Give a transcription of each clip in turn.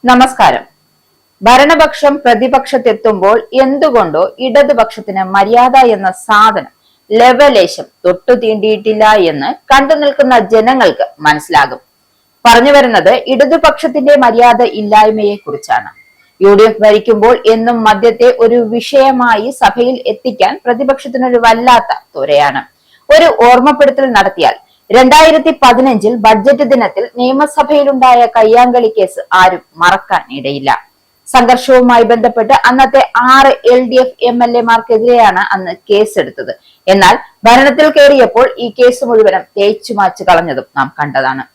നമസ്കാരം. ഭരണപക്ഷം പ്രതിപക്ഷത്തെത്തുമ്പോൾ എന്തുകൊണ്ടോ ഇടതുപക്ഷത്തിന് മര്യാദ എന്ന സാധനം ലവലേശം തൊട്ടു തീണ്ടിയിട്ടില്ല എന്ന് കണ്ടു നിൽക്കുന്ന ജനങ്ങൾക്ക് മനസ്സിലാകും. പറഞ്ഞു വരുന്നത് ഇടതുപക്ഷത്തിന്റെ മര്യാദ ഇല്ലായ്മയെ കുറിച്ചാണ്. UDF ഭരിക്കുമ്പോൾ എന്നും മദ്യത്തെ ഒരു വിഷയമായി സഭയിൽ എത്തിക്കാൻ പ്രതിപക്ഷത്തിനൊരു വല്ലാത്ത ത്വരയാണ്. ഒരു ഓർമ്മപ്പെടുത്തൽ നടത്തിയാൽ 2015 ബഡ്ജറ്റ് ദിനത്തിൽ നിയമസഭയിലുണ്ടായ കയ്യാങ്കളി കേസ് ആരും മറക്കാൻ ഇടയില്ല. സംഘർഷവുമായി ബന്ധപ്പെട്ട് അന്നത്തെ 6 LDF MLA-മാർക്കെതിരെയാണ് അന്ന് കേസെടുത്തത്. എന്നാൽ ഭരണത്തിൽ കയറിയപ്പോൾ ഈ കേസ് മുഴുവനും തേച്ചുമാച്ചു കളഞ്ഞതും നാം കണ്ടതാണ്.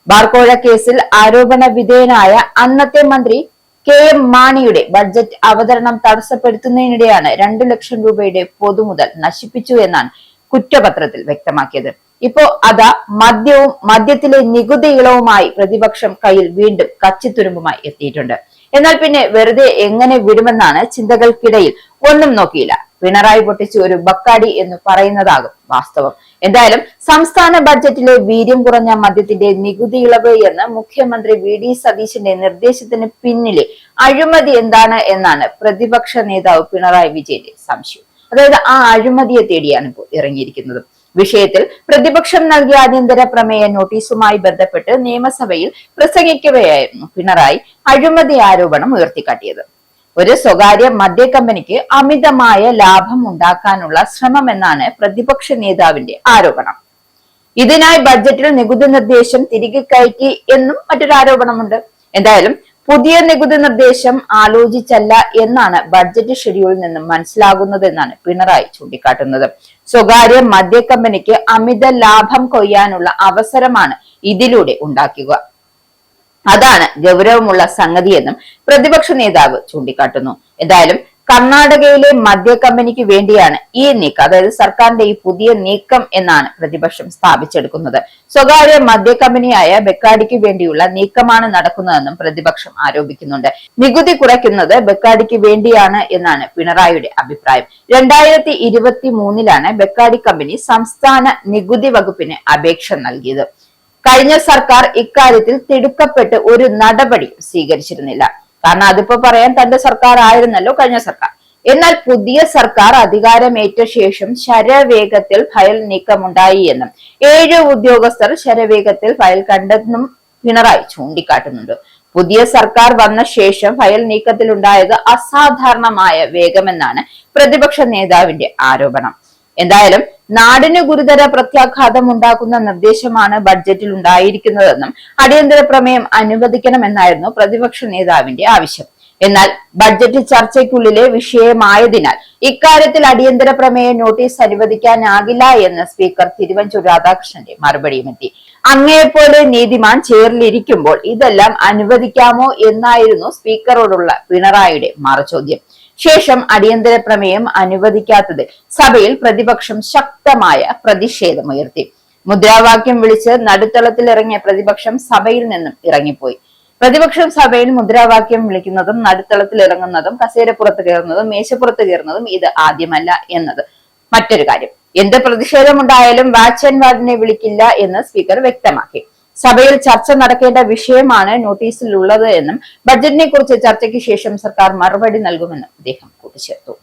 ബാർക്കോഴ കേസിൽ ആരോപണ വിധേയനായ അന്നത്തെ മന്ത്രി KM മാണിയുടെ ബഡ്ജറ്റ് അവതരണം തടസ്സപ്പെടുത്തുന്നതിനിടെയാണ് 2 ലക്ഷം രൂപയുടെ പൊതുമുതൽ നശിപ്പിച്ചു എന്നാണ് കുറ്റപത്രത്തിൽ വ്യക്തമാക്കിയത്. ഇപ്പോ അതാ മദ്യവും മദ്യത്തിലെ നികുതി ഇളവുമായി പ്രതിപക്ഷം കയ്യിൽ വീണ്ടും കച്ചിത്തുരുമ്പുമായി എത്തിയിട്ടുണ്ട്. എന്നാൽ പിന്നെ വെറുതെ എങ്ങനെ വിടുമെന്നാണ് ചിന്തകൾക്കിടയിൽ ഒന്നും നോക്കിയില്ല. പിണറായി പൊട്ടിച്ച് ഒരു ബക്കാടി എന്ന് പറയുന്നതാകും വാസ്തവം. എന്തായാലും സംസ്ഥാന ബഡ്ജറ്റിലെ വീര്യം കുറഞ്ഞ മദ്യത്തിന്റെ നികുതി ഇളവ് എന്ന് മുഖ്യമന്ത്രി VD സതീശന്റെ നിർദ്ദേശത്തിന് പിന്നിലെ അഴിമതി എന്താണ് എന്നാണ് പ്രതിപക്ഷ നേതാവ് പിണറായി വിജയന്റെ സംശയം. അതായത് ആ അഴിമതിയെ തേടിയാണ് ഇപ്പോൾ ഇറങ്ങിയിരിക്കുന്നത്. വിഷയത്തിൽ പ്രതിപക്ഷം നൽകിയ അടിയന്തര പ്രമേയ നോട്ടീസുമായി ബന്ധപ്പെട്ട് നിയമസഭയിൽ പ്രസംഗിക്കവെയായിരുന്നു പിണറായി അഴിമതി ആരോപണം ഉയർത്തിക്കാട്ടിയത്. ഒരു സ്വകാര്യ മദ്യ കമ്പനിക്ക് അമിതമായ ലാഭം ഉണ്ടാക്കാനുള്ള ശ്രമമെന്നാണ് പ്രതിപക്ഷ നേതാവിന്റെ ആരോപണം. ഇതിനായി ബഡ്ജറ്റിൽ നികുതി നിർദ്ദേശം തിരികെ കയറ്റി എന്നും മറ്റൊരു ആരോപണമുണ്ട്. എന്തായാലും പുതിയ നികുതി നിർദ്ദേശം ആലോചിച്ചല്ല എന്നാണ് ബഡ്ജറ്റ് ഷെഡ്യൂളിൽ നിന്നും മനസ്സിലാകുന്നതെന്നാണ് പിണറായി ചൂണ്ടിക്കാട്ടുന്നത്. സ്വകാര്യ മദ്യ കമ്പനിക്ക് അമിത ലാഭം കൊയ്യാനുള്ള അവസരമാണ് ഇതിലൂടെ ഉണ്ടാക്കുക. അതാണ് ഗൗരവമുള്ള സംഗതിയെന്നും പ്രതിപക്ഷ നേതാവ് ചൂണ്ടിക്കാട്ടുന്നു. എന്തായാലും കർണാടകയിലെ മദ്യ കമ്പനിക്ക് വേണ്ടിയാണ് ഈ നീക്കം, അതായത് സർക്കാരിന്റെ ഈ പുതിയ നീക്കം എന്നാണ് പ്രതിപക്ഷം സ്ഥാപിച്ചെടുക്കുന്നത്. സ്വകാര്യ മദ്യ കമ്പനിയായ ബെക്കാഡിക്ക് വേണ്ടിയുള്ള നീക്കമാണ് നടക്കുന്നതെന്നും പ്രതിപക്ഷം ആരോപിക്കുന്നുണ്ട്. നികുതി കുറയ്ക്കുന്നത് ബെക്കാഡിക്ക് വേണ്ടിയാണ് എന്നാണ് പിണറായിയുടെ അഭിപ്രായം. 2023 ബെക്കാഡി കമ്പനി സംസ്ഥാന നികുതി വകുപ്പിന് അപേക്ഷ നൽകിയത്. കഴിഞ്ഞ സർക്കാർ ഇക്കാര്യത്തിൽ തിടുക്കപ്പെട്ട് ഒരു നടപടി സ്വീകരിച്ചിരുന്നില്ല. കാരണം അതിപ്പോ പറയാൻ തന്റെ സർക്കാർ ആയിരുന്നല്ലോ കഴിഞ്ഞ സർക്കാർ. എന്നാൽ പുതിയ സർക്കാർ അധികാരമേറ്റ ശേഷം ശരവേഗത്തിൽ ഫയൽ നീക്കമുണ്ടായി എന്നും 7 ഉദ്യോഗസ്ഥർ ശരവേഗത്തിൽ ഫയൽ കണ്ടെന്നും പിണറായി ചൂണ്ടിക്കാട്ടുന്നുണ്ട്. പുതിയ സർക്കാർ വന്ന ശേഷം ഫയൽ നീക്കത്തിലുണ്ടായത് അസാധാരണമായ വേഗമെന്നാണ് പ്രതിപക്ഷ നേതാവിന്റെ ആരോപണം. എന്തായാലും നാടിന് ഗുരുതര പ്രത്യാഘാതം ഉണ്ടാക്കുന്ന നിർദ്ദേശമാണ് ബഡ്ജറ്റിൽ ഉണ്ടായിരിക്കുന്നതെന്നും അടിയന്തര പ്രമേയം അനുവദിക്കണമെന്നായിരുന്നു പ്രതിപക്ഷ നേതാവിന്റെ ആവശ്യം. എന്നാൽ ബഡ്ജറ്റ് ചർച്ചയ്ക്കുള്ളിലെ വിഷയമായതിനാൽ ഇക്കാര്യത്തിൽ അടിയന്തര പ്രമേയ നോട്ടീസ് അനുവദിക്കാനാകില്ല എന്ന് സ്പീക്കർ തിരുവഞ്ചൂർ രാധാകൃഷ്ണന്റെ മറുപടിയുമെത്തി. അങ്ങയെപ്പോലെ നീതിമാൻ ചേർന്നിരിക്കുമ്പോൾ ഇതെല്ലാം അനുവദിക്കാമോ എന്നായിരുന്നു സ്പീക്കറോടുള്ള പിണറായിയുടെ മറുചോദ്യം. ശേഷം അടിയന്തര പ്രമേയം അനുവദിക്കാത്തതിൽ സഭയിൽ പ്രതിപക്ഷം ശക്തമായ പ്രതിഷേധമുയർത്തി. മുദ്രാവാക്യം വിളിച്ച് നടുത്തളത്തിൽ ഇറങ്ങിയ പ്രതിപക്ഷം സഭയിൽ നിന്നും ഇറങ്ങിപ്പോയി. പ്രതിപക്ഷം സഭയിൽ മുദ്രാവാക്യം വിളിക്കുന്നതും നടുത്തളത്തിൽ ഇറങ്ങുന്നതും കസേരപ്പുറത്ത് കയറുന്നതും മേശപ്പുറത്ത് കയറുന്നതും ഇത് ആദ്യമല്ല എന്നത് മറ്റൊരു കാര്യം. എന്ത് പ്രതിഷേധമുണ്ടായാലും വാച്ച് ആൻഡ് വാർഡിനെ വിളിക്കില്ല എന്ന് സ്പീക്കർ വ്യക്തമാക്കി. സഭയിൽ ചർച്ച നടക്കേണ്ട വിഷയമാണ് നോട്ടീസിലുള്ളത് എന്നും ബഡ്ജറ്റിനെ കുറിച്ച് ചർച്ചയ്ക്ക് ശേഷം സർക്കാർ മറുപടി നൽകുമെന്നും അദ്ദേഹം കൂട്ടിച്ചേർത്തു.